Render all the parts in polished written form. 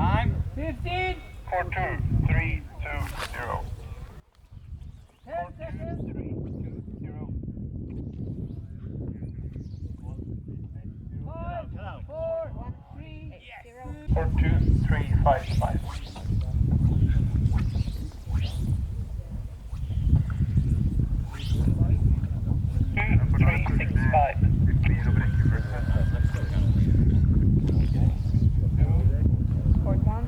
Time 15. 42320. 10 seconds. 5, 4, 3, 42355. 2365. Port 130.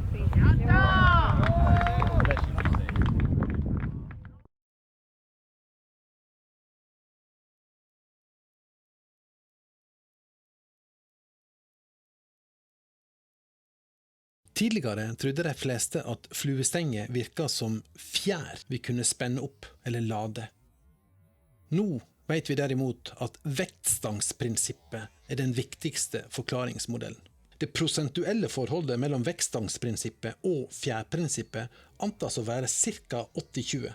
Tidligere trodde de fleste at fluestenger virket som fjær vi kunne spenne opp eller lade. Nå vet vi derimot at vektstangsprinsippet er den viktigste forklaringsmodellen. Det prosentuelle forholdet mellom vektstangsprinsippet og fjærprinsippet antas å være ca. 80-20.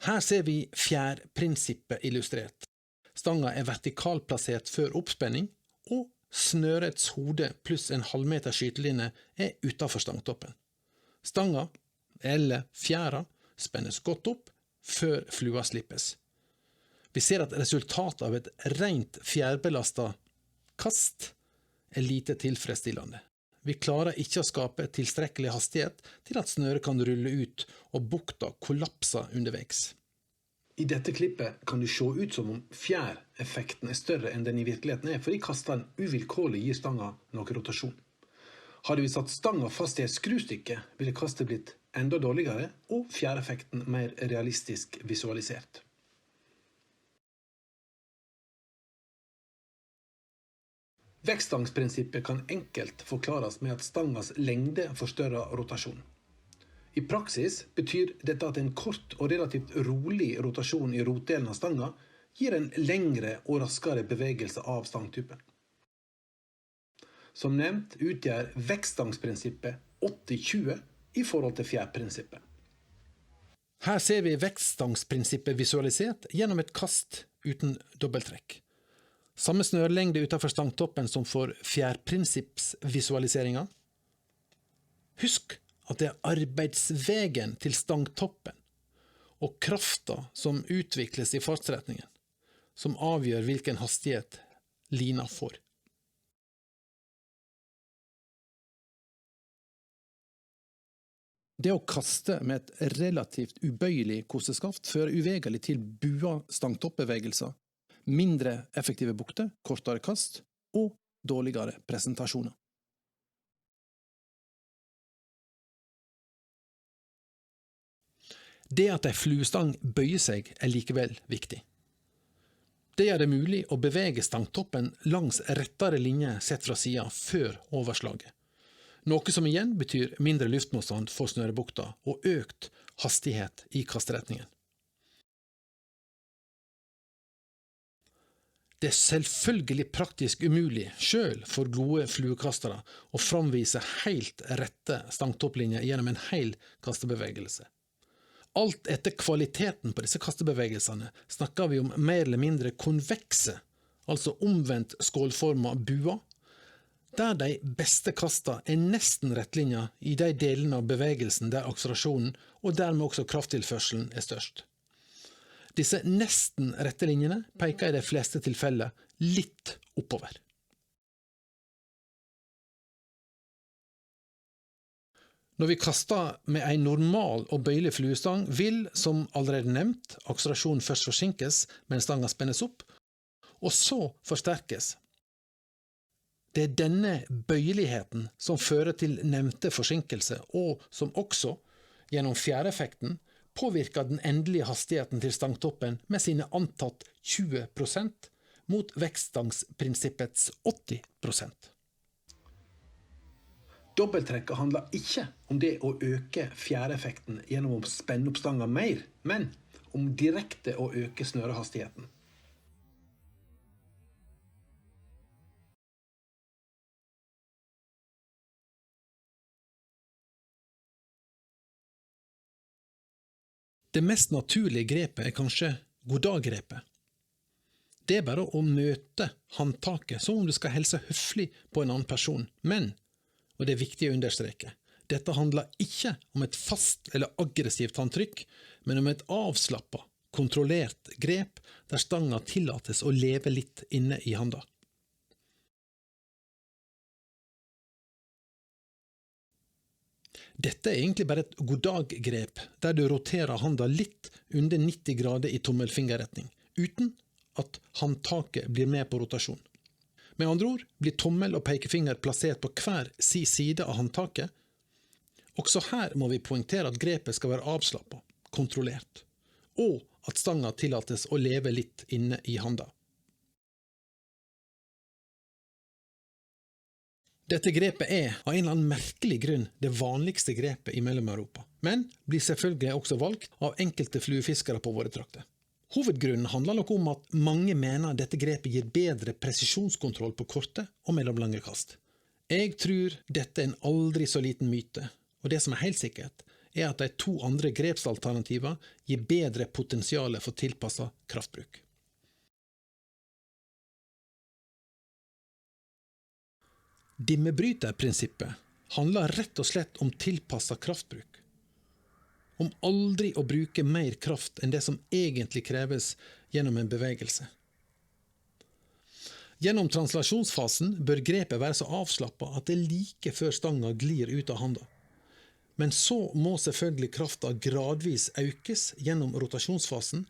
Her ser vi fjærprinsippet illustrert. Stanga er vertikalplassert før oppspenning, og snørets hode pluss en halvmeter skytelinje er utenfor stangtoppen. Stanga, eller fjæra, spennes godt opp før flua slippes. Vi ser at resultatet av et rent fjærbelastet kast er lite tilfredsstillende. Vi klarer ikke å skape tilstrekkelig hastighet til at snøret kan rulle ut og bukta kollapser underveis. I dette klippet kan det se ut som om fjæreffekten er større enn den i virkeligheten er, fordi kasteren uvilkårlig gir stanga noe rotasjon. Hadde vi satt stanga fast i et skrustykke, ville kastet blitt enda dårligere og fjæreffekten mer realistisk visualisert. Vektstangsprinsippet kan enkelt forklares med at stangas lengde forstørrer rotasjon. I praksis betyr dette at en kort og relativt rolig rotasjon i rotdelen av stanga gir en lengre og raskere bevegelse av stangtypen. Som nevnt utgjør vektstangsprinsippet 80-20 i forhold til fjærprinsippet. Her ser vi vektstangsprinsippet visualisert gjennom et kast uten dobbelttrekk. Samme snørlengde utenfor stangtoppen som for fjærprinsippsvisualiseringen. Husk at det er arbeidsvegen til stangtoppen og krafta som utvikles i fartsretningen, som avgjør hvilken hastighet lina får. Det å kaste med et relativt ubøyelig kosteskaft fører uvegelig til bua stangtoppbevegelser, mindre effektive bukter, kortere kast og dårligere presentasjoner. Det at en fluestang bøyer seg er likevel viktig. Det gjør det mulig å bevege stangtoppen langs rettere linje sett fra siden før overslaget. Noe som igjen betyr mindre luftmotstand for snørebukta og økt hastighet i kasteretningen. Det er selvfølgelig praktisk umulig, selv for gode fluekastere, å framvise helt rette stangtopplinjer gjennom en hel kastebevegelse. Alt etter kvaliteten på disse kastebevegelsene snakker vi om mer eller mindre konvekse, altså omvendt skålforma bua, der de beste kastene er nesten rettlinjer i de delene av bevegelsen der akselerasjonen og dermed også krafttilførselen er størst. Disse nesten rette linjene peker i de fleste tilfeller litt oppover. Når vi kaster med en normal og bøyelig fluestang, vil, som allerede nevnt, akselerasjonen først forsinkes mens stanga spennes opp, og så forsterkes. Det er denne bøyeligheten som fører til nevnte forsinkelse, og som også, gjennom fjæreffekten, påvirker den endelige hastigheten til stangtoppen med sine antatt 20% mot vektstangsprinsippets 80%. Dobbelttrekket handler ikke om det å øke fjæreffekten gjennom å spenne opp stanga mer, men om direkte å øke snørehastigheten. Det mest naturlige grepet er kanskje goddag-grepet. Det er bare å møte håndtaket som om du skal hilse høflig på en annen person, men Og det er viktig å understreke. Dette handler ikke om et fast eller aggressivt håndtrykk, men om et avslappet, kontrollert grep der stanga tillates å leve litt inne i handa. Dette er egentlig bare et goddag-grep der du roterer handa litt under 90 grader i tommelfingerretning, uten at håndtaket blir med på rotasjon. Med andre ord blir tommel og pekefinger plassert på hver sin side av håndtaket. Også her må vi poengtere at grepet skal være avslappet, kontrollert, og at stanga tillates å leve litt inne i handa. Dette grepet er av en eller annen merkelig grunn det vanligste grepet i Mellom-Europa, men blir selvfølgelig også valgt av enkelte fluefiskere på våre trakter. Hovedgrunnen handler nok om at mange mener dette grepet gir bedre presisjonskontroll på korte og mellomlange kast. Jeg tror dette er en aldri så liten myte, og det som er helt sikkert, er at de to andre grepsalternativer gir bedre potensiale for tilpasset kraftbruk. Dimmebryterprinsippet handler rett og slett om tilpasset kraftbruk. Om aldri å bruke mer kraft enn det som egentlig kreves gjennom en bevegelse. Gjennom translasjonsfasen bør grepet være så avslappet at det er like før stanga glir ut av handa. Men så må selvfølgelig krafta gradvis økes gjennom rotasjonsfasen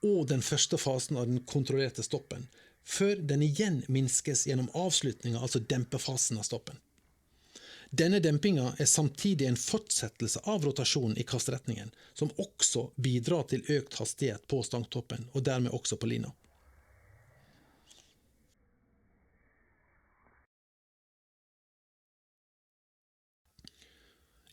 og den første fasen av den kontrollerte stoppen, før den igjen minskes gjennom avslutninga, altså dempefasen av stoppen. Denne dempinga er samtidig en fortsettelse av rotasjonen i kastretningen, som også bidrar til økt hastighet på stangtoppen, og dermed også på lina.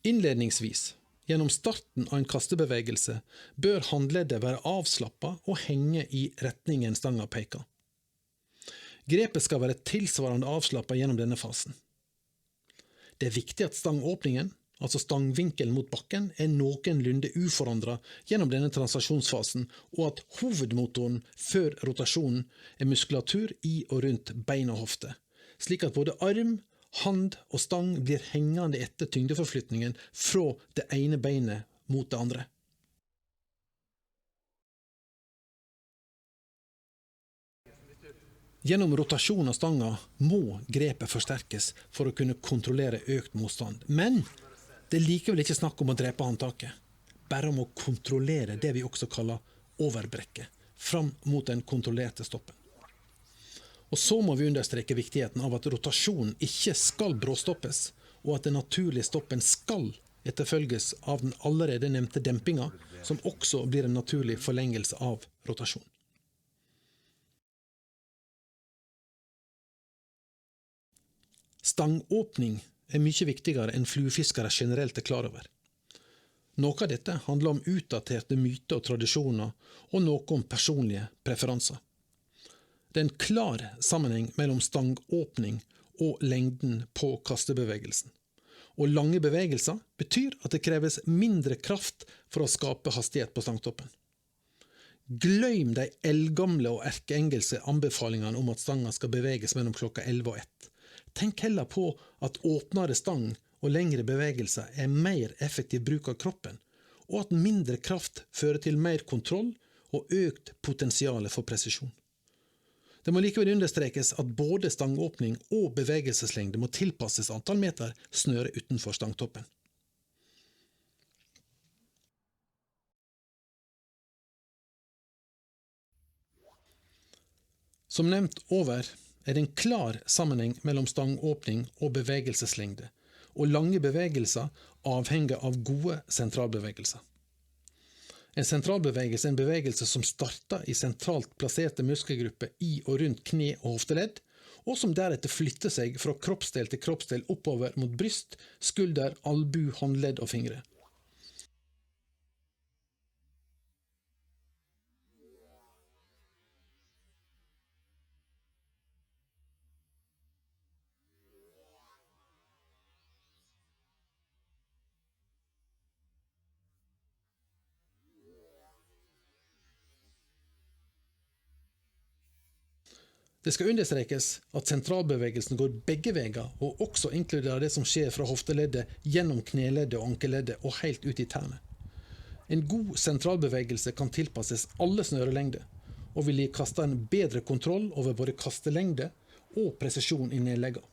Innledningsvis, gjennom starten av en kastebevegelse, bør håndleddet være avslappet og henge i retningen stanga peker. Grepet skal være tilsvarende avslappet gjennom denne fasen. Det er viktig at stangåpningen, altså stangvinkelen mot bakken, er noenlunde uforandret gjennom denne translasjonsfasen, og at hovedmotoren før rotasjonen er muskulatur i og rundt bein og hofte, slik at både arm, hand og stang blir hengende etter tyngdeforflytningen fra det ene beinet mot det andre. Gjennom rotasjon av stanga må grepet forsterkes for å kunne kontrollere økt motstand. Men det er likevel ikke snakk om å drepe håndtaket, bare om å kontrollere det vi også kaller overbrekket, fram mot den kontrollerte stoppen. Og så må vi understreke viktigheten av at rotasjonen ikke skal bråstoppes, og at den naturlige stoppen skal etterfølges av den allerede nevnte dempinga, som også blir en naturlig forlengelse av rotasjon. Stangåpning er mye viktigere enn fluefiskere generelt er klar over. Noe av dette handler om utdaterte myter og tradisjoner, og noe om personlige preferanser. Det er en klar sammenheng mellom stangåpning og lengden på kastebevegelsen. Og lange bevegelser betyr at det kreves mindre kraft for å skape hastighet på stangtoppen. Glem de eldgamle og erkeengelske anbefalingene om at stanga skal beveges mellom klokka 11 og 1. Tenk heller på at åpnere stang og lengre bevegelser er mer effektiv bruk av kroppen, og at mindre kraft fører til mer kontroll og økt potensial for presisjon. Det må likevel understrekes at både stangåpning og bevegelseslengde må tilpasses antall meter snøre utenfor stangtoppen. Som nevnt over, er det en klar sammenheng mellom stangåpning og bevegelseslengde, og lange bevegelser avhenger av gode sentralbevegelser. En sentralbevegelse er en bevegelse som starter i sentralt plasserte muskelgrupper i og rundt kne og hofteledd, og som deretter flytter seg fra kroppsdel til kroppsdel oppover mot bryst, skulder, albu, håndledd og fingre. Det skal understrekes at sentralbevegelsen går begge veier, og også inkluderer det som skjer fra hofteleddet, gjennom kneleddet og ankeleddet og helt ut i tærne. En god sentralbevegelse kan tilpasses alle snørelengder, og vil gi kasteren bedre kontroll over både kastelengde og presisjon i nedlegget.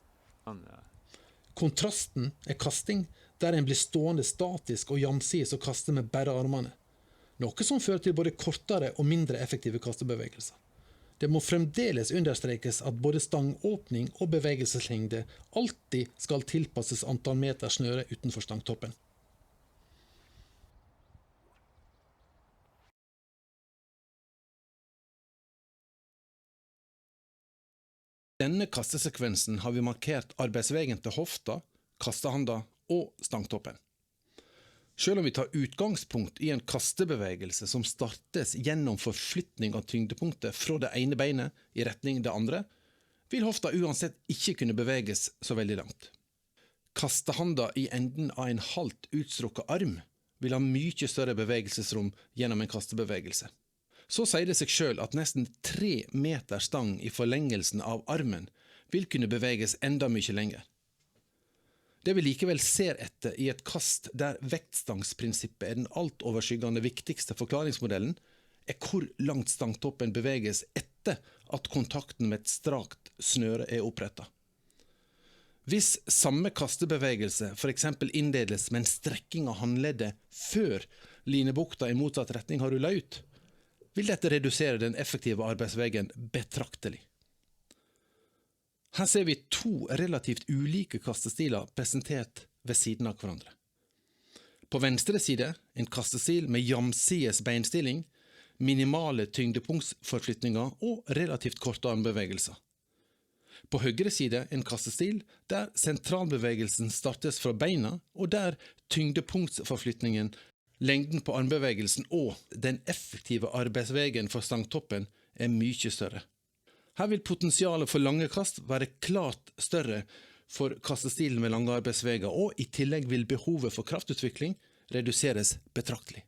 Kontrasten er kasting, der en blir stående statisk og jamsides og kaste med bare armene, noe som fører til både kortere og mindre effektive kastebevegelser. Det må fremdeles understrekes at både stangåpning og bevegelseslengde alltid skal tilpasses antall meter snøre utenfor stangtoppen. Denne kastesekvensen har vi markert arbeidsvegen til hofta, kastehanda og stangtoppen. Selv om vi tar utgangspunkt i en kastebevegelse som startes gjennom forflytning av tyngdepunktet fra det ene beinet i retning det andre, vil hofta uansett ikke kunne beveges så veldig langt. Kastehanda i enden av en halvt utstrukket arm vil ha mye større bevegelsesrom gjennom en kastebevegelse. Så sier det seg selv at nesten 3 meter stang i forlengelsen av armen vil kunne beveges enda mye lenger. Det vi likevel ser etter i et kast der vektstangsprinsippet er den altoverskyggende viktigste forklaringsmodellen, er hvor langt stangtoppen beveges etter at kontakten med et strakt snøre er opprettet. Hvis samme kastebevegelse for eksempel innledes med en strekking av håndleddet før linebukta i motsatt retning har rullet ut, vil dette redusere den effektive arbeidsvegen betraktelig. Her ser vi 2 relativt ulike kastestiler presentert ved siden av hverandre. På venstre side en kastestil med jamsides beinstilling, minimale tyngdepunktsforflytninger og relativt korte armbevegelser. På høyre side en kastestil der sentralbevegelsen startes fra beina og der tyngdepunktsforflytningen, lengden på armbevegelsen og den effektive arbeidsvegen for stangtoppen er mye større. Her vil potensialet for lange kast være klart større for kastestilen med lange arbeidsveger, og i tillegg vil behovet for kraftutvikling reduseres betraktelig.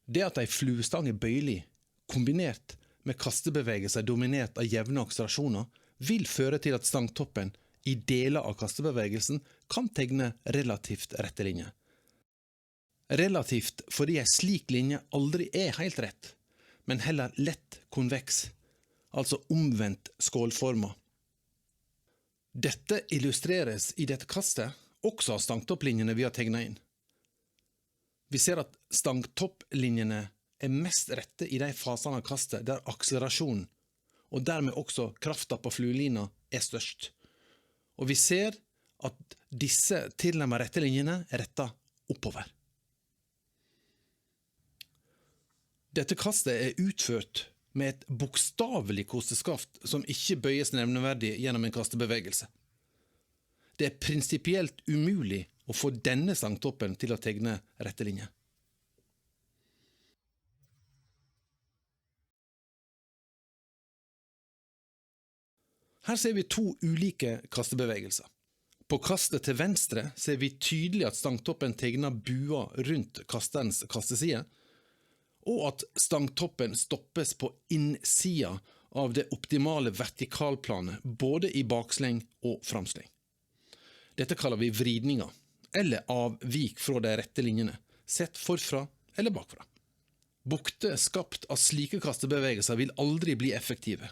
Det at en fluestang er bøyelig, kombinert med kastebevegelser dominert av jevne akselerasjoner, vil føre til at stangtoppen i deler av kastebevegelsen kan tegne relativt rette linjer. Relativt fordi en slik linje aldri er helt rett, men heller lett konveks, altså omvendt skålforma. Dette illustreres i dette kastet også av stangtopplinjene vi har tegnet inn. Vi ser at stangtopplinjene er mest rette i de fasene av kastet der akselerasjonen, og dermed også krafta på fluelina, er størst. Og vi ser at disse tilnærmet rette linjene er rettet oppover. Dette kastet er utført med et bokstavelig kosteskaft som ikke bøyes nevneverdig gjennom en kastebevegelse. Det er prinsipielt umulig å få denne stangtoppen til å tegne rette linje. Her ser vi 2 ulike kastebevegelser. På kastet til venstre ser vi tydelig at stangtoppen tegner bua rundt kasterens kasteside, og at stangtoppen stoppes på innsida av det optimale vertikalplanet, både i baksleng og framsleng. Dette kaller vi vridninger, eller avvik fra de rette linjene, sett forfra eller bakfra. Bukter skapt av slike kastebevegelser vil aldri bli effektive.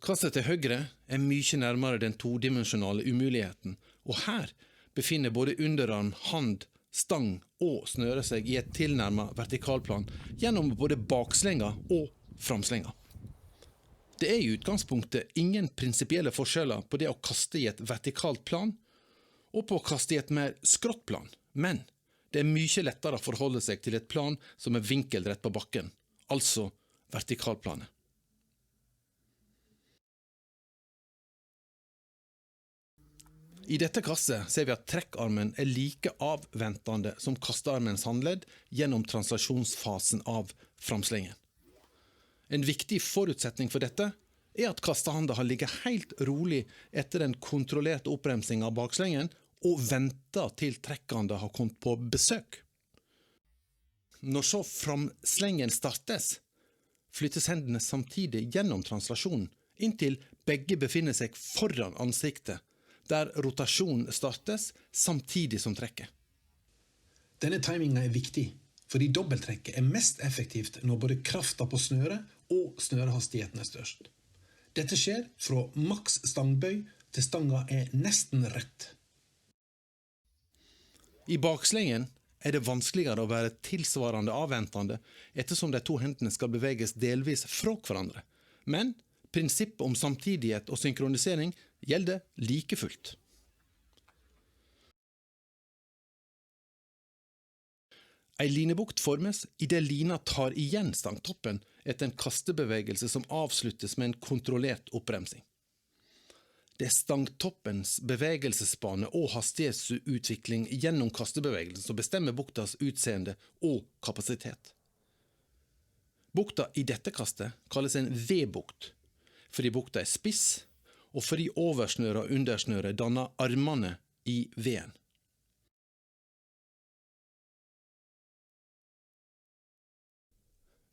Kastet til høyre er mye nærmere den todimensjonale umuligheten, og her befinner både underarm, hand, stang og snøre seg i et tilnærmet vertikalplan gjennom både bakslenga og framslenga. Det er i utgangspunktet ingen prinsipielle forskjeller på det å kaste i et vertikalt plan og på å kaste i et mer skrått plan, men det er mye lettere å forholde seg til et plan som er vinkelrett på bakken, altså vertikalplanet. I dette kastet ser vi at trekkarmen er like avventende som kastearmens håndledd gjennom translasjonsfasen av framslengen. En viktig forutsetning for dette er at kastehanda har ligget helt rolig etter den kontrollerte oppremsingen av bakslengen og ventet til trekkhanda har kommet på besøk. Når så framslengen startes, flyttes hendene samtidig gjennom translasjonen, inntil begge befinner seg foran ansiktet, der rotasjonen startes samtidig som trekket. Denne timingen er viktig, fordi dobbelttrekket er mest effektivt når både kraften på snøret og snørehastigheten er størst. Dette skjer fra maks stangbøy til stanga er nesten rett. I bakslengen er det vanskeligere å være tilsvarende avventende ettersom de to hendene skal beveges delvis fra hverandre. Men prinsippet om samtidighet og synkronisering gjelder like fullt. Ei linebukt formes i det lina tar igjen stangtoppen etter en kastebevegelse som avsluttes med en kontrollert oppbremsing. Det er stangtoppens bevegelsesbane og hastighetsutvikling gjennom kastebevegelsen som bestemmer buktas utseende og kapasitet. Bukta i dette kastet kalles en V-bukt, fordi bukta er spiss, og fordi oversnøret og undersnøret danner armene i V-en.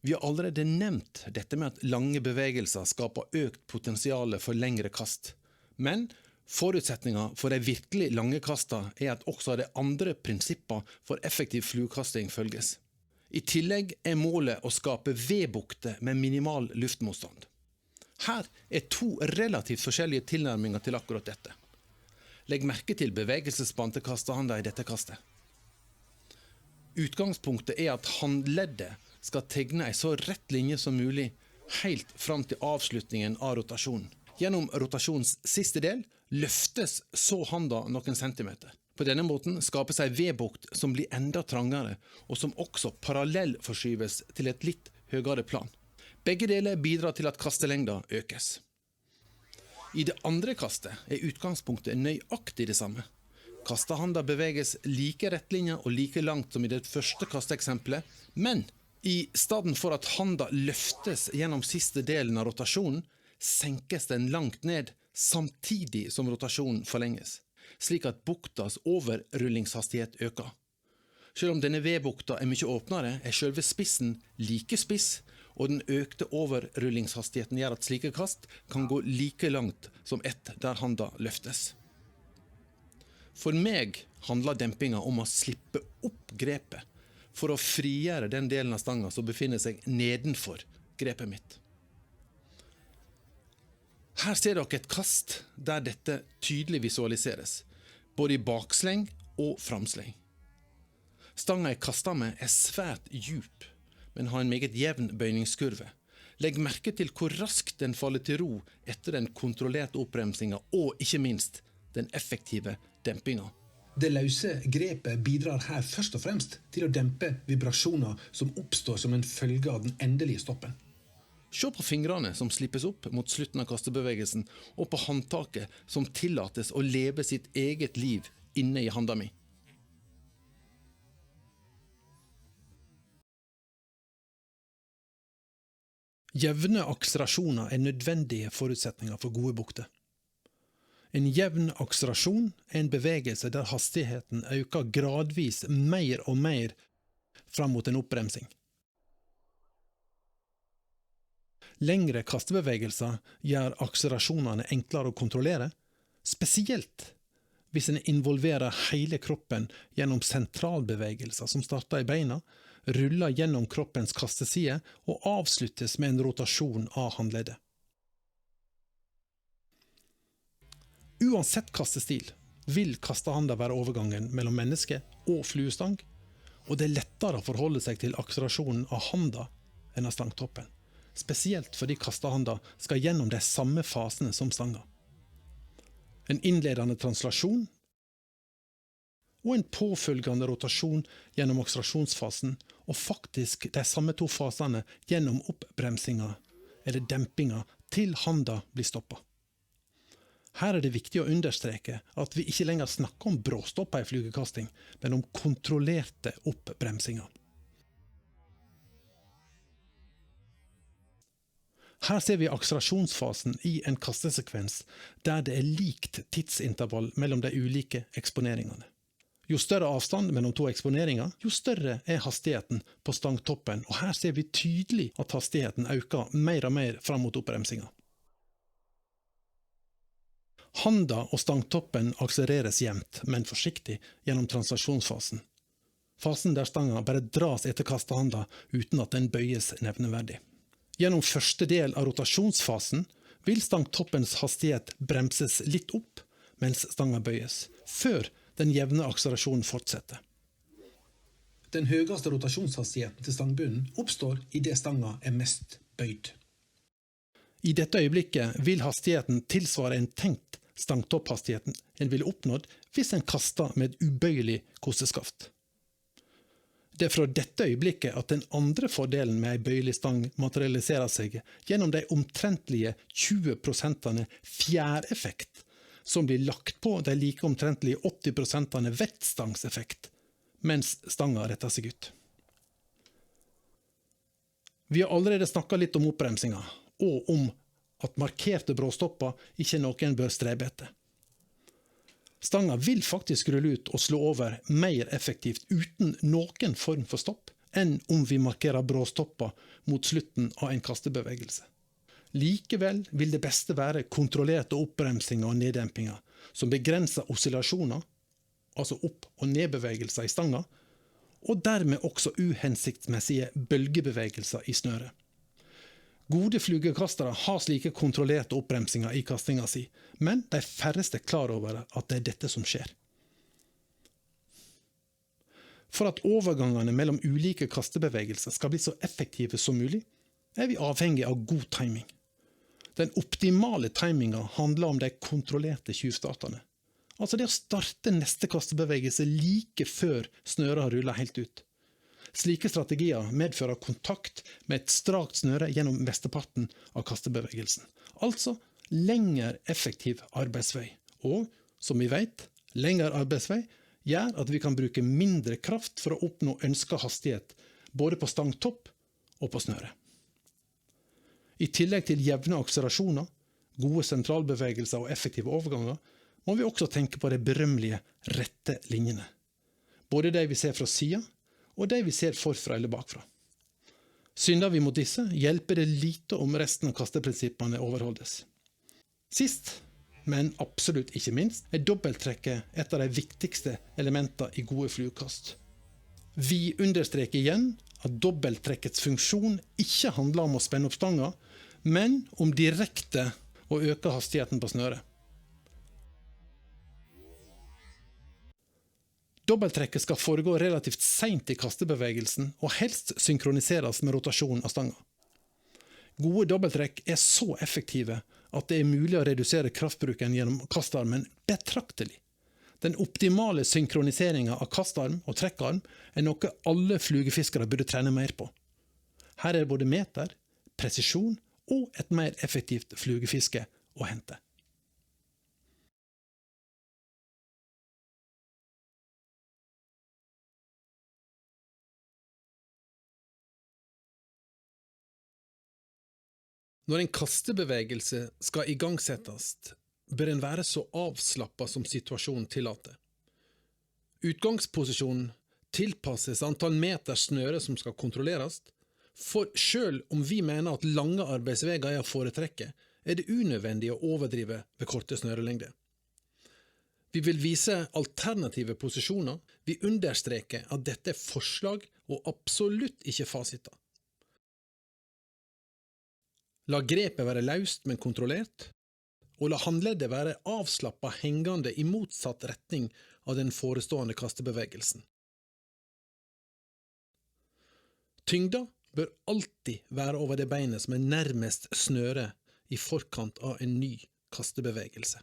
Vi har allerede nevnt dette med at lange bevegelser skaper økt potensiale for lengre kast. Men forutsetningen for de virkelig lange kastene er at også de andre prinsipper for effektiv fluekasting følges. I tillegg er målet å skape V-bukter med minimal luftmotstand. Her er to relativt forskjellige tilnærminger til akkurat dette. Legg merke til bevegelsesbanen til kastehanda i dette kastet. Utgangspunktet er at handleddet skal tegne en så rett linje som mulig helt fram til avslutningen av rotasjonen. Gjennom rotasjonens siste del løftes så handa noen centimeter. På denne måten skapes en V-bukt som blir enda trangere, og som også parallell forskyves til et litt høyere plan. Begge deler bidrar til at kastelengda økes. I det andre kastet er utgangspunktet nøyaktig det samme. Kastehanda beveges like rettlinjer og like langt som i det første kasteksempelet, men i stedet for at handa løftes gjennom siste delen av rotasjonen, senkes den langt ned samtidig som rotasjonen forlenges, slik at buktas overrullingshastighet øker. Selv om denne V-bukta er mye åpnere, er selve spissen like spiss, og den økte overrullingshastigheten gjør at slike kast kan gå like langt som ett der handa løftes. For meg handler dempinga om å slippe opp grepet, for å frigjøre den delen av stanga som befinner seg nedenfor grepet mitt. Her ser dere et kast der dette tydelig visualiseres, både i baksleng og framsleng. Stanga jeg kastet med er svært djup, men har en meget jevn bøyningskurve. Legg merke til hvor raskt den faller til ro etter den kontrollerte oppbremsinga og ikke minst den effektive dempinga. Det løse grepet bidrar her først og fremst til å dempe vibrasjoner som oppstår som en følge av den endelige stoppen. Se på fingrene som slippes opp mot slutten av kastebevegelsen, og på håndtaket som tillates å leve sitt eget liv inne i handa mi. Jevne akselerasjoner er nødvendige forutsetninger for gode bukter. En jevn akselerasjon er en bevegelse der hastigheten øker gradvis mer og mer fram mot en oppbremsing. Lengre kastebevegelser gjør akselerasjonene enklere å kontrollere, spesielt hvis en involverer hele kroppen gjennom sentralbevegelser som starter i beina, ruller gjennom kroppens kasteside og avsluttes med en rotasjon av handleddet. Uansett kastestil vil kastehanda være overgangen mellom menneske og fluestang, og det er lettere å forholde seg til akselerasjonen av handa enn av stangtoppen, spesielt fordi kastehanda skal gjennom de samme fasene som stanga. En innledende translasjon og en påfølgende rotasjon gjennom akselerasjonsfasen, og faktisk de samme to fasene gjennom oppbremsinga eller dempinga til handa blir stoppet. Her er det viktig å understreke at vi ikke lenger snakker om bråstopper i flugekasting, men om kontrollerte oppbremsinger. Her ser vi akselerasjonsfasen i en kastesekvens der det er likt tidsintervall mellom de ulike eksponeringene. Jo større avstand mellom to eksponeringer, jo større er hastigheten på stangtoppen, og her ser vi tydelig at hastigheten øker mer og mer fram mot oppbremsinga. Handa og stangtoppen akselereres jevnt, men forsiktig, gjennom transaksjonsfasen. Fasen der stanga bare dras etter kastehanda uten at den bøyes nevneverdig. Gjennom første del av rotasjonsfasen vil stangtoppens hastighet bremses litt opp, mens stanga bøyes, før den jevne akselerasjonen fortsetter. Den høyeste rotasjonshastigheten til stangbunnen oppstår i det stanga er mest bøyd. I dette øyeblikket vil hastigheten tilsvare en tenkt stangtopphastigheten en ville oppnådd hvis en kastet med et ubøyelig kosteskaft. Det er fra dette øyeblikket at den andre fordelen med en bøyelig stang materialiserer seg gjennom de omtrentlige 20% fjæreffekt som blir lagt på de like omtrentlige 80% vektstangseffekt, mens stanga retter seg ut. Vi har allerede snakket litt om oppbremsinga, og om at markerte bråstopper ikke er noe en bør strebe etter. Stanga vil faktisk rulle ut og slå over mer effektivt uten noen form for stopp, enn om vi markerer bråstopper mot slutten av en kastebevegelse. Likevel vil det beste være kontrollerte oppbremsinger og neddempinger, som begrenser oscillasjoner, altså opp- og nedbevegelser i stanga, og dermed også uhensiktsmessige bølgebevegelser i snøret. Gode flugekastere har slike kontrollerte oppbremsinger i kastinga si, men de færreste er klar over at det er dette som skjer. For at overgangene mellom ulike kastebevegelser skal bli så effektive som mulig, er vi avhengig av god timing. Den optimale timinga handler om de kontrollerte tjuvstartene. Altså det å starte neste kastebevegelse like før snøret har rullet helt ut. Slike strategier medfører kontakt med et strakt snøre gjennom mesteparten av kastebevegelsen. Altså lengre effektiv arbeidsvei. Og, som vi vet, lengre arbeidsvei gjør at vi kan bruke mindre kraft for å oppnå ønsket hastighet, både på stangtopp og på snøre. I tillegg til jevne akselerasjoner, gode sentralbevegelser og effektive overganger, må vi også tenke på de berømmelige rette linjene. Både de vi ser fra siden, og de vi ser forfra eller bakfra. Synder vi mot disse, hjelper det lite om resten av kasteprinsippene overholdes. Sist, men absolutt ikke minst, er dobbelttrekket et av de viktigste elementene i gode flugekast. Vi understreker igjen at dobbelttrekkets funksjon ikke handler om å spenne opp stanga, men om direkte å øke hastigheten på snøret. Dobbelttrekket skal foregå relativt sent i kastebevegelsen og helst synkroniseres med rotasjonen av stanga. Gode dobbelttrekk er så effektive at det er mulig å redusere kraftbruken gjennom kastarmen betraktelig. Den optimale synkroniseringen av kastarm og trekkarm er noe alle flugefiskere burde trene mer på. Her er både meter, presisjon og et mer effektivt flugefiske å hente. Når en kastebevegelse skal igangsettes, bør en være så avslappet som situasjonen tillater. Utgangsposisjonen tilpasses antall meter snøre som skal kontrolleres, for selv om vi mener at lange arbeidsveger er å foretrekke, er det unødvendig å overdrive ved korte snørelengder. Vi vil vise alternative posisjoner, vi understreker at dette er forslag og absolutt ikke fasiter. La grepet være løst, men kontrollert, og la håndleddet være avslappet hengende i motsatt retning av den forestående kastebevegelsen. Tyngda bør alltid være over det beinet som er nærmest snøret i forkant av en ny kastebevegelse.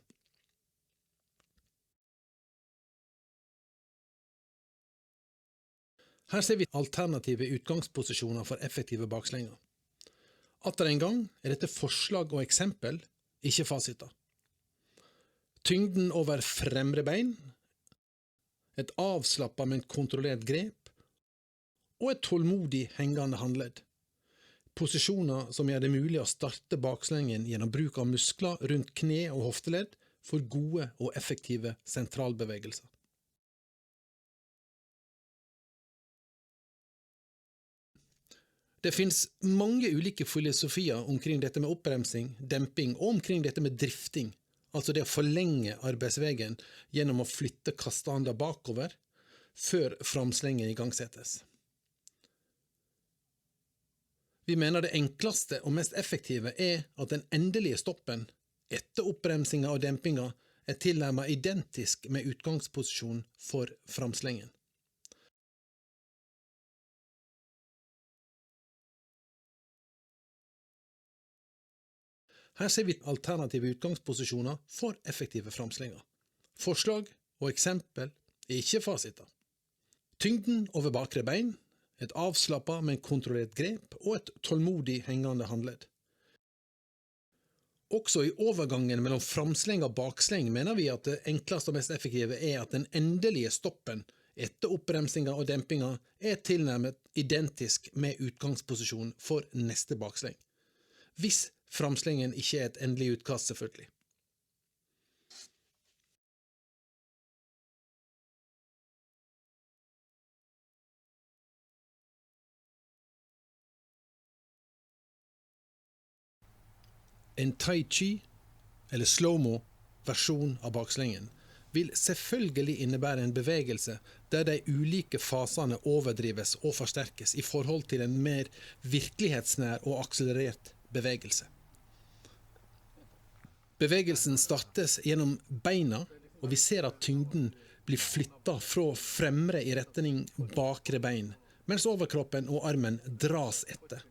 Her ser vi alternative utgangsposisjoner for effektive bakslenger. Atter en gang er dette forslag og eksempel, ikke fasiter. Tyngden over fremre bein, et avslappet, men kontrollert grep, og et tålmodig hengende håndledd. Posisjoner som gjør det mulig å starte bakslengen gjennom bruk av muskler rundt kne og hofteledd for gode og effektive sentralbevegelser. Det finnes mange ulike filosofier omkring dette med oppbremsing, demping og omkring dette med drifting, altså det å forlenge arbeidsvegen gjennom å flytte kastehanda bakover før framslengen igangsettes. Vi mener det enkleste og mest effektive at den endelige stoppen etter oppbremsinga og dempinga tilnærmet identisk med utgangsposisjon for framslengen. Her ser vi alternative utgangsposisjoner for effektive framslenger. Forslag og eksempel ikke fasiter. Tyngden over bakre bein, et avslappet, men kontrollert grep og et tålmodig hengende håndledd. Også i overgangen mellom framsleng og baksleng mener vi at det enkleste og mest effektive at den endelige stoppen etter oppbremsinga og dempinga tilnærmet identisk med utgangsposisjon for neste baksleng. Hvis framslengen ikke et endelig utkast, selvfølgelig. En tai chi, eller slow-mo, versjon av bakslengen, vil selvfølgelig innebære en bevegelse der de ulike fasene overdrives og forsterkes i forhold til en mer virkelighetsnær og akselerert bevegelse. Bevegelsen startes gjennom beina, og vi ser at tyngden blir flyttet fra fremre i retning bakre bein, mens overkroppen og armen dras etter.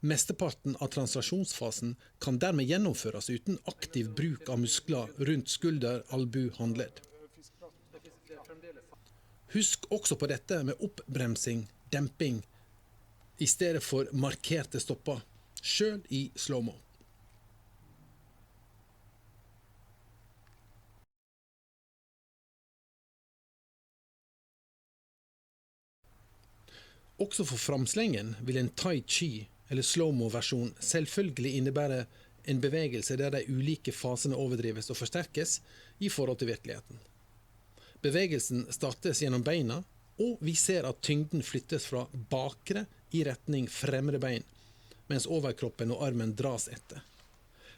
Mesteparten av translasjonsfasen kan dermed gjennomføres uten aktiv bruk av muskler rundt skulder, albu, håndledd. Husk også på dette med oppbremsing, demping, i stedet for markerte stopper, selv i slow-mo. Også for framslengen vil en tai chi eller slow-mo-versjon selvfølgelig innebære en bevegelse der de ulike fasene overdrives og forsterkes i forhold til virkeligheten. Bevegelsen startes gjennom beina, og vi ser at tyngden flyttes fra bakre i retning fremre bein, mens overkroppen og armen dras etter.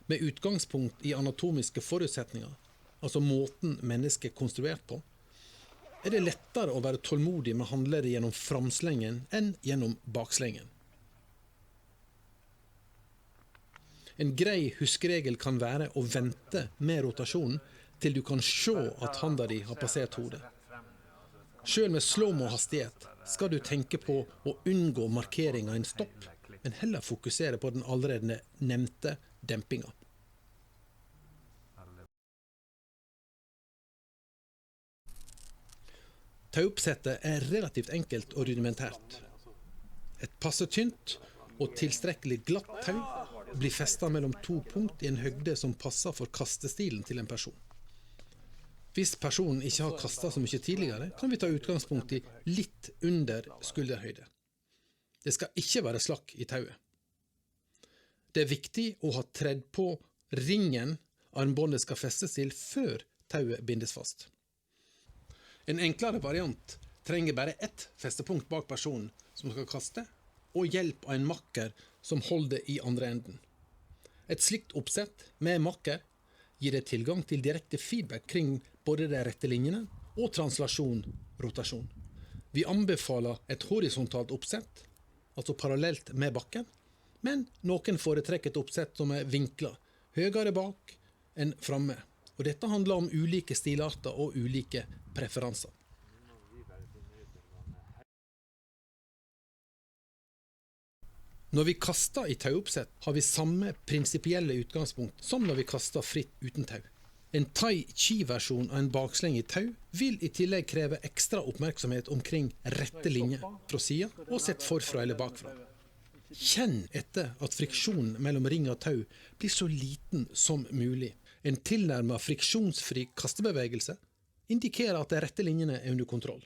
Med utgangspunkt i anatomiske forutsetninger, altså måten mennesket er konstruert på, det lettere å være tålmodig med handlere gjennom framslengen enn gjennom bakslengen. En grei huskeregel kan være å vente med rotasjonen til du kan se at handa di har passert hodet. Selv med slow-mo-hastighet skal du tenke på å unngå markering av en stopp, men heller fokusere på den allerede nevnte dempinga. Tauoppsettet relativt enkelt og rudimentært. Et passe tynt og tilstrekkelig glatt tau blir festet mellom to punkt i en høgde som passer for kastestilen til en person. Hvis personen ikke har kastet så mye tidligere, kan vi ta utgangspunkt i litt under skulderhøyde. Det skal ikke være slakk i tauet. Det viktig å ha tredd på ringen armbåndet skal festes til før tauet bindes fast. En enklere variant trenger bare ett festepunkt bak personen som skal kaste, og hjelp av en makker som holder i andre enden. Et slikt oppsett med makker gir det tilgang til direkte feedback kring både de rette linjene og translasjon, rotasjon. Vi anbefaler et horisontalt oppsett, altså parallelt med bakken, men noen foretrekker et oppsett som vinklet, høyere bak enn framme. Og dette handler om ulike stilarter og ulike preferanser. Når vi kaster i tauoppsett, har vi samme prinsipielle utgangspunkt som når vi kaster fritt uten tau. En tai chi-versjon av en baksleng i tau vil i tillegg kreve ekstra oppmerksomhet omkring rette linjer fra siden og sett forfra eller bakfra. Kjenn etter at friksjonen mellom ring og tau blir så liten som mulig. En tilnærmet friksjonsfri kastebevegelse indikerer at de rette linjene under kontroll.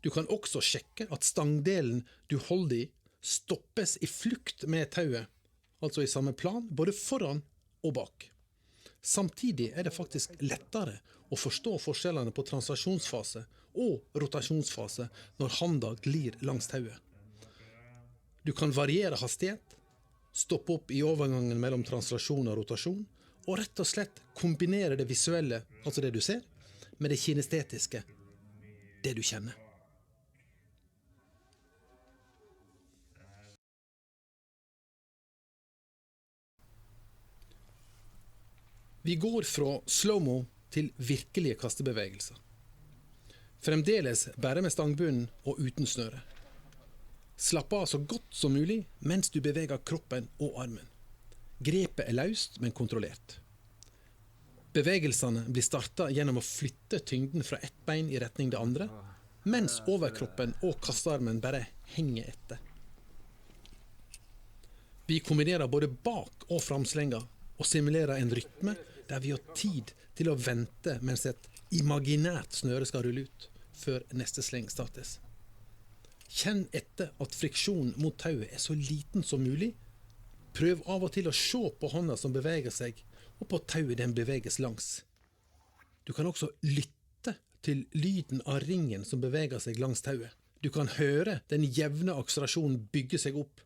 Du kan også sjekke at stangdelen du holder i stoppes i flukt med tauet, altså i samme plan, både foran og bak. Samtidig det faktisk lettere å forstå forskjellene på translasjonsfase og rotasjonsfase når handa glir langs tauet. Du kan variere hastighet, stoppe opp i overgangen mellom translasjon og rotasjon, og rett og slett kombinere det visuelle, altså det du ser, med det kinestetiske, det du kjenner. Vi går fra slow-mo til virkelige kastebevegelser. Fremdeles bare med stangbunnen og uten snøre. Slapp av så godt som mulig mens du beveger kroppen og armen. Grepet løst, men kontrollert. Bevegelsene blir startet gjennom å flytte tyngden fra ett bein i retning det andre, mens overkroppen og kastearmen bare henger etter. Vi kombinerer både bak- og framslenger og simulerer en rytme der vi har tid til å vente mens et imaginært snøre skal rulle ut, før neste sleng startes. Kjenn etter at friksjonen mot tauet er så liten som mulig. Prøv av og til å se på hånda som beveger seg, og på tauet den beveges langs. Du kan også lytte til lyden av ringen som beveger seg langs tauet. Du kan høre den jevne akselerasjonen bygge seg opp.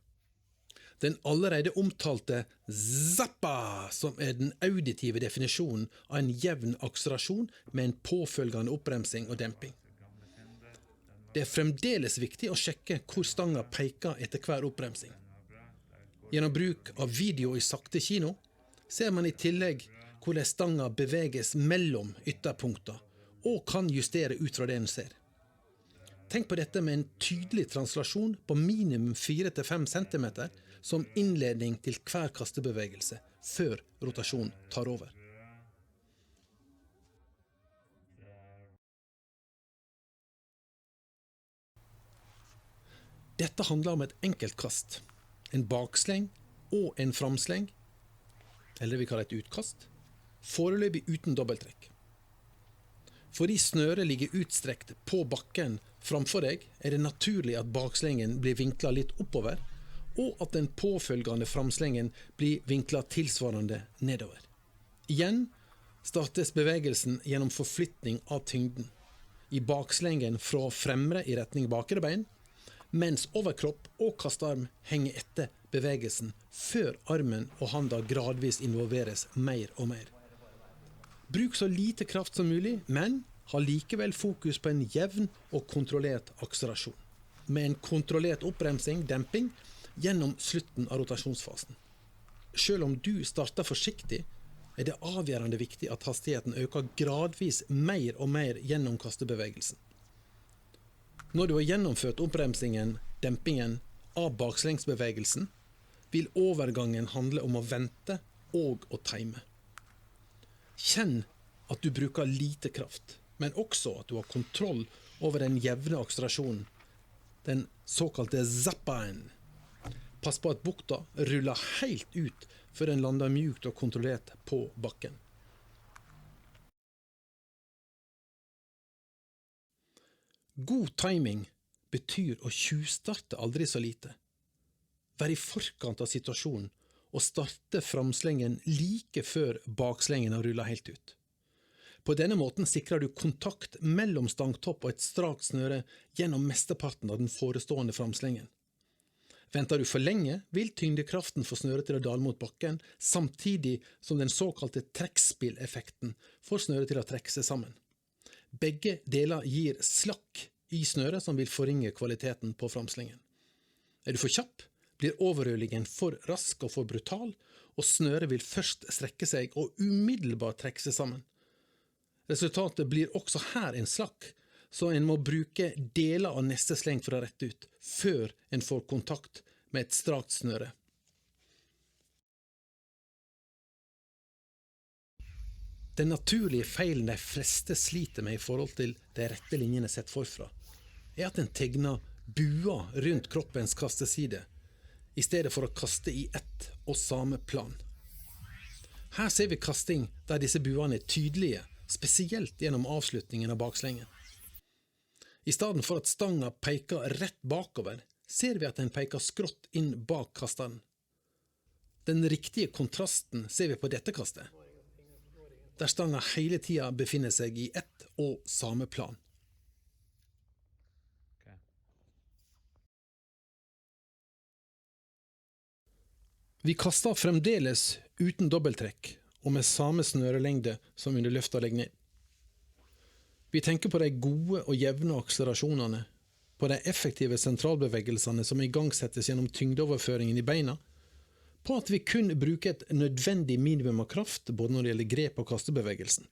Den allerede omtalte zappa, som er den auditive definisjonen av en jevn akselerasjon med en påfølgende oppbremsing og demping. Det er fremdeles viktig å sjekke hvor stanga peker etter hver oppbremsing. Gjennom bruk av video i sakte kino ser man i tillegg hvordan stanga beveges mellom ytterpunkter, og kan justere ut fra det en ser. Tenk på dette med en tydelig translasjon på minimum 4-5 cm som innledning til hver kastebevegelse, før rotasjon tar over. Dette handler om et enkelt kast, en baksleng og en framsleng, eller vi kaller et utkast, foreløpig uten dobbelttrekk. Fordi snøret ligger utstrekt på bakken framfor deg, er det naturlig at bakslengen blir vinklet litt oppover, og at den påfølgende framslengen blir vinklet tilsvarende nedover. Igjen startes bevegelsen gjennom forflytning av tyngden. I bakslengen fra fremre i retning bakre bein, mens overkropp og kastearm henger etter bevegelsen før armen og handa gradvis involveres mer og mer. Bruk så lite kraft som mulig, men ha likevel fokus på en jevn og kontrollert akselerasjon, med en kontrollert oppbremsing, demping, gjennom slutten av rotasjonsfasen. Selv om du starter forsiktig, er det avgjørende viktig at hastigheten øker gradvis mer og mer gjennom kastebevegelsen. Når du har gjennomført oppbremsingen, dempingen av bakslengsbevegelsen, vil overgangen handle om å vente og å time. Kjenn at du bruker lite kraft, men også at du har kontroll over den jevne akselerasjonen, den såkalte zappaen. Pass på at bukta ruller helt ut før den lander mjukt og kontrollert på bakken. God timing betyr å tjuvstarte aldri så lite. Vær i forkant av situasjonen og starte framslengen like før bakslengen har rullet helt ut. På denne måten sikrer du kontakt mellom stangtopp og et strakt snøre gjennom mesteparten av den forestående framslengen. Venter du for lenge, vil tyngdekraften få snøret til å dale mot bakken, samtidig som den såkalte trekkspilleffekten får snøret til å trekke seg sammen. Begge deler gir slakk i snøret som vil forringe kvaliteten på framslengen. Er du for kjapp, blir overrullingen for rask og for brutal, og snøret vil først strekke seg og umiddelbart trekke seg sammen. Resultatet blir også her en slakk, så en må bruke deler av neste sleng for å rette ut, før en får kontakt med et strakt snøre. Den naturlige feilen de fleste sliter med i forhold til de rette linjene sett forfra, er at en tegner bua rundt kroppens kasteside, i stedet for å kaste i ett og samme plan. Her ser vi kasting der disse buene er tydelige, spesielt gjennom avslutningen av bakslengen. I stedet for at stanga peker rett bakover, ser vi at den peker skrått inn bak kasteren. Den riktige kontrasten ser vi på dette kastet, der stanga hele tiden befinner seg i ett og samme plan. Vi kaster fremdeles uten dobbelttrekk og med samme snørelengde som under løft og legg ned. Vi tenker på de gode og jevne akselerasjonene, på de effektive sentralbevegelsene som igangsettes gjennom tyngdeoverføringen i beina, på at vi kun bruker et nødvendig minimum av kraft både når det gjelder grep og kastebevegelsen.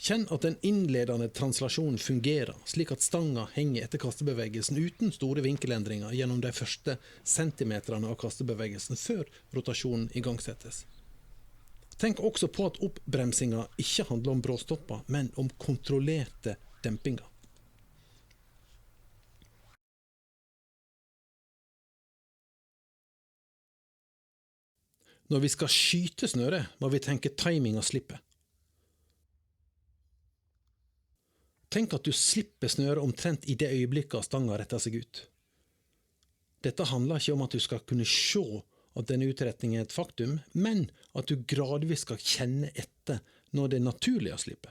Kjenn at den innledende translasjonen fungerer slik at stanga henger etter kastebevegelsen uten store vinkelendringer gjennom de første centimeterne av kastebevegelsen før rotasjonen igangsettes. Tenk også på at oppbremsinga ikke handler om bråstopper, men om kontrollerte dempinger. Når vi skal skyte snøret, må vi tenke timing og slippe. Tenk at du slipper snøret omtrent i det øyeblikket stanga retter seg ut. Dette handler ikke om at du skal kunne se at denne utretningen er et faktum, men at du gradvis skal kjenne etter når det er naturlig å slippe.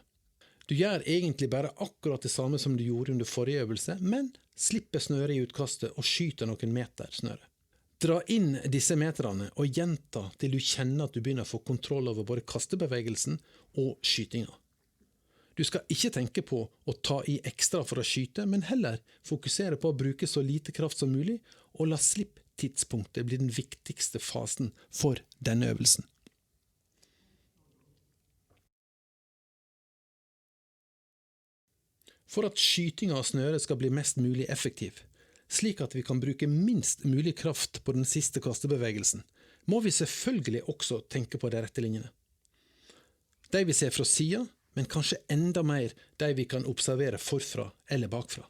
Du gjør egentlig bare akkurat det samme som du gjorde under forrige øvelse, men slipper snøret i utkastet og skyter noen meter snøret. Dra inn disse meterne og gjenta til du kjenner at du begynner å få kontroll over både kastebevegelsen og skytinga. Du skal ikke tenke på å ta i ekstra for å skyte, men heller fokusere på å bruke så lite kraft som mulig og la slipptidspunktet bli den viktigste fasen for denne øvelsen. For at skytinga av snøret skal bli mest mulig effektiv, slik at vi kan bruke minst mulig kraft på den siste kastebevegelsen, må vi selvfølgelig også tenke på de rette linjene. De vi ser fra siden, men kanskje enda mer de vi kan observere forfra eller bakfra.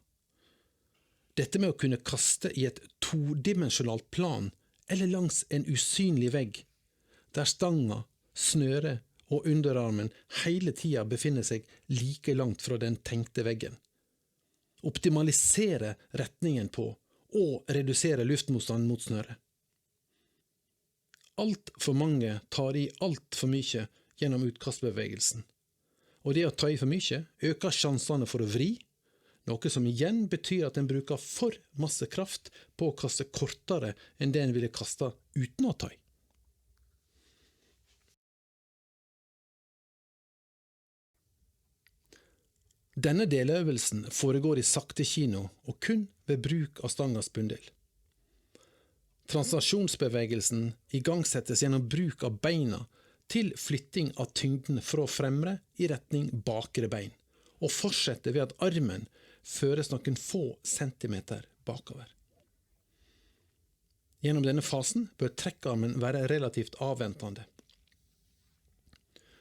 Dette med å kunne kaste i et todimensjonalt plan eller langs en usynlig vegg, der stanga, snøret og underarmen hele tida befinner seg like langt fra den tenkte veggen. Optimalisere retningen på og redusere luftmotstanden mot snøret. Alt for mange tar i alt for mye gjennom utkastbevegelsen. Og det å ta i for mye øker sjansene for å vri, noe som igjen betyr at en bruker for masse kraft på å kaste kortere enn det en ville kastet uten å ta i. Denne deløvelsen foregår i sakte kino og kun ved bruk av stangas bunndel. Translasjonsbevegelsen igangsettes gjennom bruk av beina til flytting av tyngden fra fremre i retning bakre bein, og fortsetter ved at armen føres noen få centimeter bakover. Gjennom denne fasen bør trekkarmen være relativt avventende.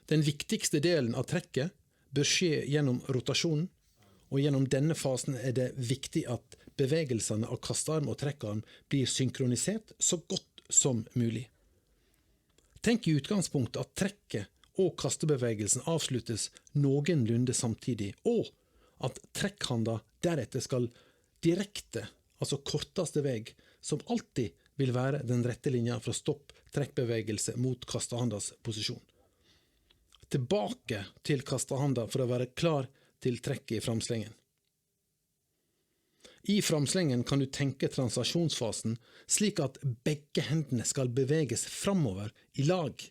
Den viktigste delen av trekket bør skje gjennom rotasjonen, og gjennom denne fasen er det viktig at bevegelsene av kastarm og trekkarm blir synkronisert så godt som mulig. Tenk i utgangspunktet at trekket og kastebevegelsen avsluttes noenlunde samtidig, og at trekkhanda deretter skal direkte, altså korteste veg, som alltid vil være den rette linja fra stopp trekkbevegelse mot kastehandas posisjon. Tilbake til kastehanda for å være klar til trekket i framslengen. I framslengen kan du tenke translasjonsfasen slik at begge hendene skal beveges framover i lag,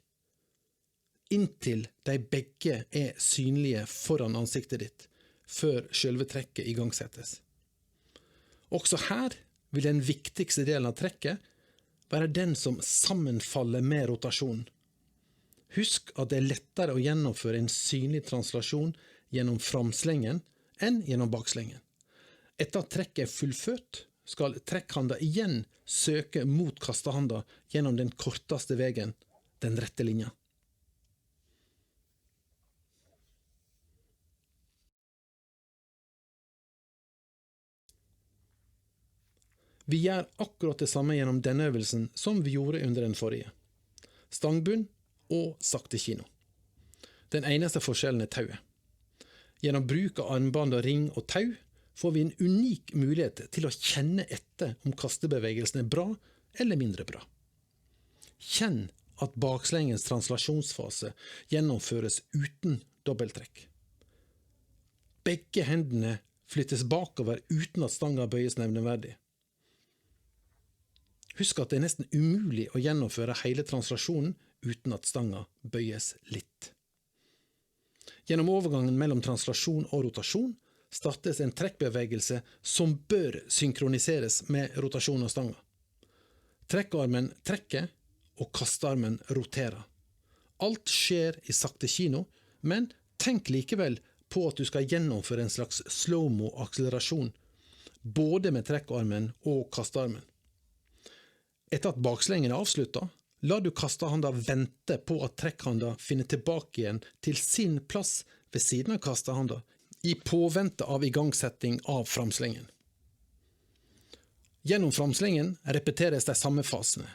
inntil de begge er synlige foran ansiktet ditt, før selve trekket igangsettes. Også her vil den viktigste delen av trekket være den som sammenfaller med rotasjonen. Husk at det er lettere å gjennomføre en synlig translasjon gjennom framslengen enn gjennom bakslengen. Etter at trekket er fullført, skal trekkhanda igjen søke mot kastehanda gjennom den korteste vegen, den rette linja. Vi gjør akkurat det samme gjennom denne øvelsen som vi gjorde under den forrige. Stangbunn og sakte kino. Den eneste forskjellen er tauet. Gjennom bruk av armbånd og ring og tau får vi en unik mulighet til å kjenne etter om kastebevegelsen er bra eller mindre bra. Kjenn at bakslengens translasjonsfase gjennomføres uten dobbelttrekk. Begge hendene flyttes bakover uten at stanga bøyes nevneverdig. Husk at det er nesten umulig å gjennomføre hele translasjonen uten at stanga bøyes litt. Gjennom overgangen mellom translasjon og rotasjon startes en trekkbevegelse som bør synkroniseres med rotasjon av stanga. Trekkarmen trekker, og kastearmen roterer. Alt skjer i sakte kino, men tenk likevel på at du skal gjennomføre en slags slow-mo-akselerasjon, både med trekkarmen og kastearmen. Etter at bakslengen er avsluttet, la du kastehanda vente på at trekkhanda finner tilbake igjen til sin plass ved siden av kastehanda, i påvente av igangsetting av framslengen. Gjennom framslengen repeteres de samme fasene.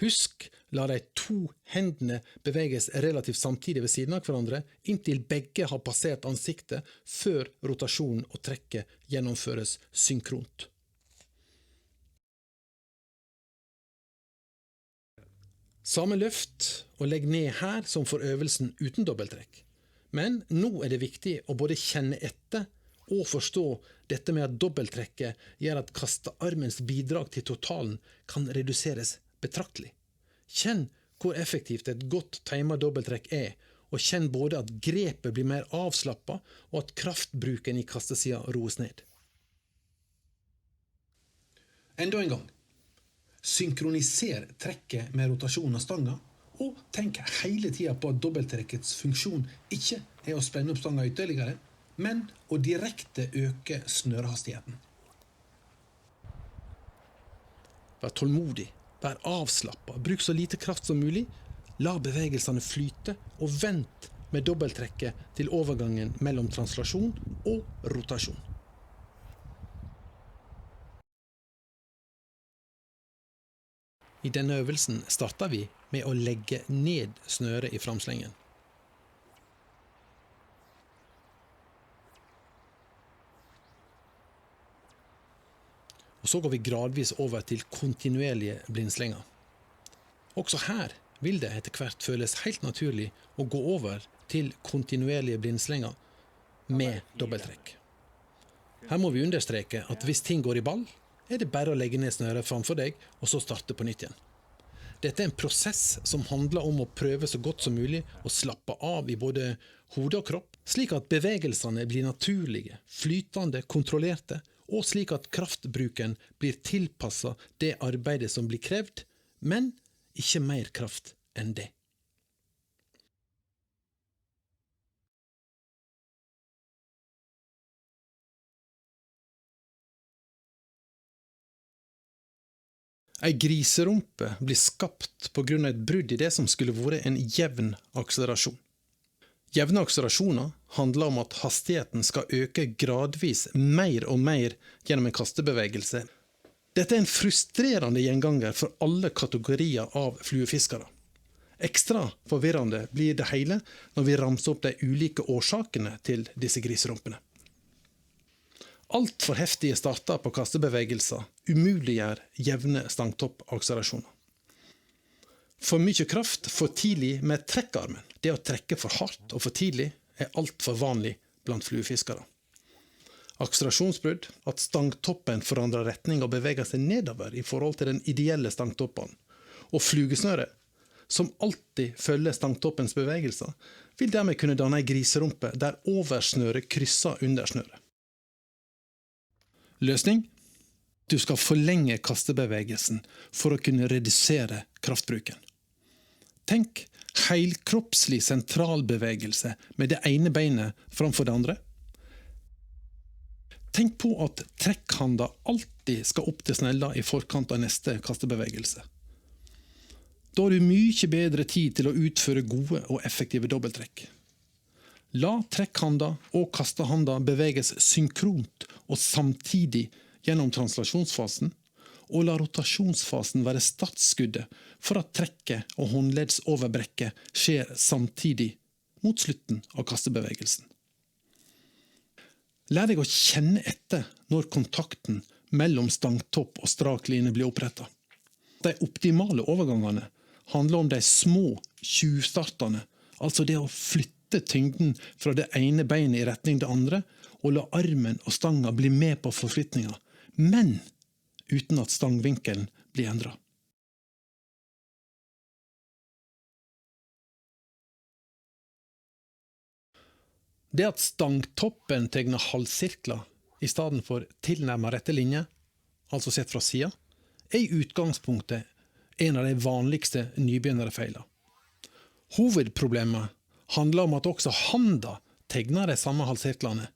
Husk, la de to hendene beveges relativt samtidig ved siden av hverandre, inntil begge har passert ansiktet før rotasjonen og trekket gjennomføres synkront. Samme løft og legg ned her som for øvelsen uten dobbelttrekk. Men nå er det viktig å både kjenne etter og forstå dette med at dobbelttrekket gjør at kastearmens bidrag til totalen kan reduseres betraktelig. Kjenn hvor effektivt et godt timet dobbelttrekk er, og kjenn både at grepet blir mer avslappet og at kraftbruken i kastesida roes ned. Enda en gang. Synkroniser trekket med rotasjonen av stanga, og tenk hele tiden på at dobbelttrekkets funksjon ikke er å spenne opp stanga ytterligere, men å direkte øke snørehastigheten. Vær tålmodig, vær avslappet, bruk så lite kraft som mulig, la bevegelsene flyte, og vent med dobbelttrekket til overgangen mellom translasjon og rotasjon. I denne øvelsen starter vi med å legge ned snøret i framslengen. Og så går vi gradvis over til kontinuerlige blindslenger. Også her vil det etter hvert føles helt naturlig å gå over til kontinuerlige blindslenger med dobbelttrekk. Her må vi understreke at hvis ting går i ball, er det bare å legge ned snøret framfor deg, og så starte på nytt igjen. Dette er en prosess som handler om å prøve så godt som mulig å slappe av i både hode og kropp, slik at bevegelsene blir naturlige, flytende, kontrollerte, og slik at kraftbruken blir tilpasset det arbeidet som blir krevd, men ikke mer kraft enn det. Ei griserumpe blir skapt på grunn av et brudd i det som skulle vært en jevn akselerasjon. Jevne akselerasjoner handler om at hastigheten skal øke gradvis mer og mer gjennom en kastebevegelse. Dette er en frustrerende gjenganger for alle kategorier av fluefiskere. Ekstra forvirrende blir det hele når vi ramser opp de ulike årsakene til disse griserumpene. Alt for heftige starter på kastebevegelser umuliggjør jevne stangtoppakselerasjoner. For mye kraft for tidlig med trekkarmen. Det å trekke for hardt og for tidlig er alt for vanlig blant fluefiskere. Akselerasjonsbrudd, at stangtoppen forandrer retning og beveger seg nedover i forhold til den ideelle stangtoppen, og flugesnøre, som alltid følger stangtoppens bevegelser, vil dermed kunne danne en griserumpe der oversnøret krysser undersnøret. Løsning? Du skal forlenge kastebevegelsen for å kunne redusere kraftbruken. Tenk heilkroppslig sentralbevegelse med det ene beinet framfor det andre. Tenk på at trekkhanda alltid skal opp til snella i forkant av neste kastebevegelse. Da har du mye bedre tid til å utføre gode og effektive dobbelttrekk. La trekkhanda og kastehanda beveges synkront og samtidig gjennom translasjonsfasen, og la rotasjonsfasen være startskuddet for at trekket og håndleddsoverbrekket skjer samtidig mot slutten av kastebevegelsen. Lær deg å kjenne etter når kontakten mellom stangtopp og strak line blir opprettet. De optimale overgangene handler om de små tjuvstartene, altså det å flytte tyngden fra det ene beinet i retning det andre, og la armen og stanga bli med på forflytninga, men uten at stangvinkelen blir endret. Det at stangtoppen tegner halvsirkler i stedet for tilnærmet rette linjer, altså sett fra siden, er i utgangspunktet en av de vanligste nybegynnerfeilene. Hovedproblemet handler om at også handa tegner de samme halvsirklene.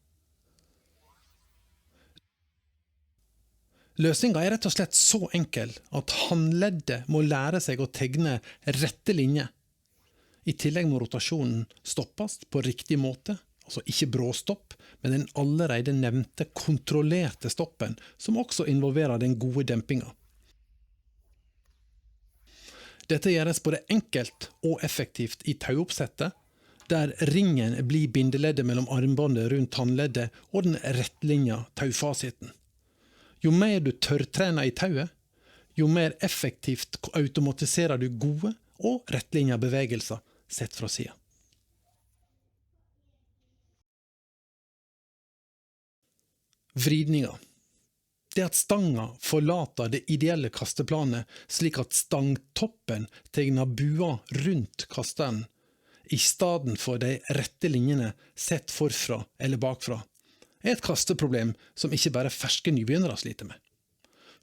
Løsningen er rett og slett så enkel at handleddet må lære seg å tegne rette linjer. I tillegg må rotasjonen stoppes på riktig måte, altså ikke bråstopp, men den allerede nevnte kontrollerte stoppen, som også involverer den gode dempinga. Dette gjøres både enkelt og effektivt i tauoppsettet, der ringen blir bindeleddet mellom armbåndet rundt handleddet og den rettlinja taufasiten. Jo mer du tørrtrener i tauet, jo mer effektivt automatiserer du gode og rettlinja bevegelser sett fra siden. Vridninga. Det at stanga forlater det ideelle kasteplanet slik at stangtoppen tegner bua rundt kasteren, i stedet for de rette linjene sett forfra eller bakfra, er et kasteproblem som ikke bare ferske nybegynnere sliter med.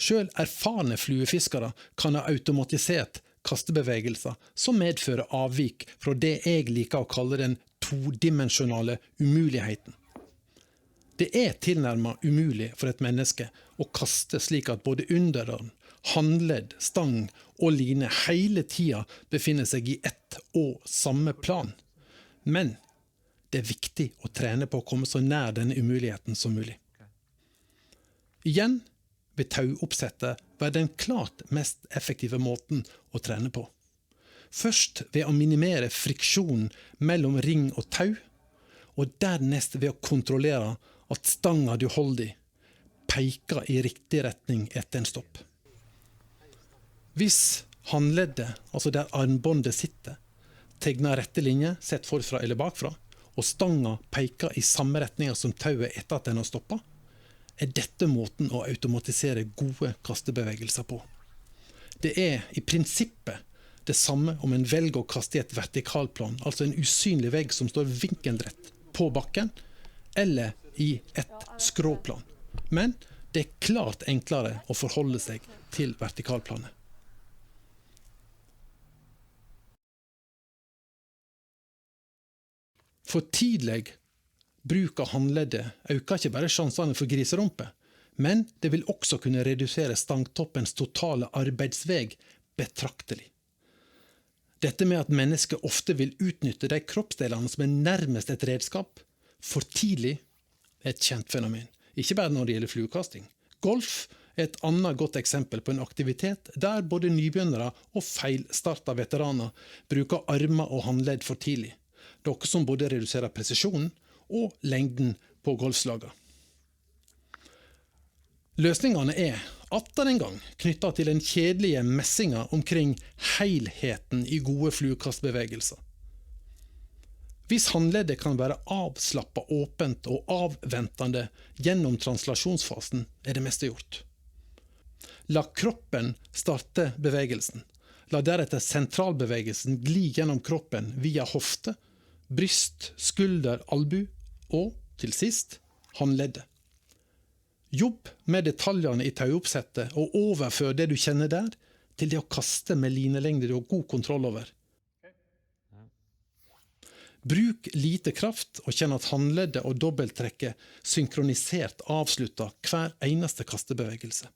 Selv erfarne fluefiskere kan ha automatisert kastebevegelser som medfører avvik fra det jeg liker å kalle den todimensjonale umuligheten. Det er tilnærmet umulig for et menneske å kaste slik at både underarm, handledd, stang og line hele tida befinner seg i ett og samme plan. Men det er viktig å trene på å komme så nær denne umuligheten som mulig. Igjen vil tauoppsettet være den klart mest effektive måten å trene på. Først ved å minimere friksjonen mellom ring og tau, og dernest ved å kontrollere at stanga du holder i, peker i riktig retning etter en stopp. Hvis handleddet, altså der armbåndet sitter, tegner rette linje sett forfra eller bakfra, og stanga peker i samme retninger som tauet etter at den har stoppet, er dette måten å automatisere gode kastebevegelser på. Det er i prinsippet det samme om en velger å kaste i et vertikalplan, altså en usynlig vegg som står vinkelrett på bakken, eller i et skråplan. Men det er klart enklere å forholde seg til vertikalplanet. For tidlig bruk av handleddet øker ikke bare sjansene for griserumpe, men det vil også kunne redusere stangtoppens totale arbeidsveg betraktelig. Dette med at mennesker ofte vil utnytte de kroppsdelene som er nærmest et redskap, for tidlig er et kjent fenomen, ikke bare når det gjelder fluekasting. Golf er et annet godt eksempel på en aktivitet der både nybegynnere og feilstarta veteraner bruker armer og handledd for tidlig, noe som både reduserer presisjonen og lengden på golfslagene. Løsningene er atter en gang knyttet til den kjedelige messinga omkring helheten i gode fluekastbevegelser. Hvis handleddet kan være avslappet, åpent og avventende gjennom translasjonsfasen, er det meste gjort. La kroppen starte bevegelsen. La deretter sentralbevegelsen gli gjennom kroppen via hofte, bryst, skulder, albu og, til sist, håndleddet. Jobb med detaljene i tauoppsettet og overfør det du kjenner der til det å kaste med linelengde du har god kontroll over. Bruk lite kraft og kjenn at håndleddet og dobbelttrekket synkronisert avslutter hver eneste kastebevegelse.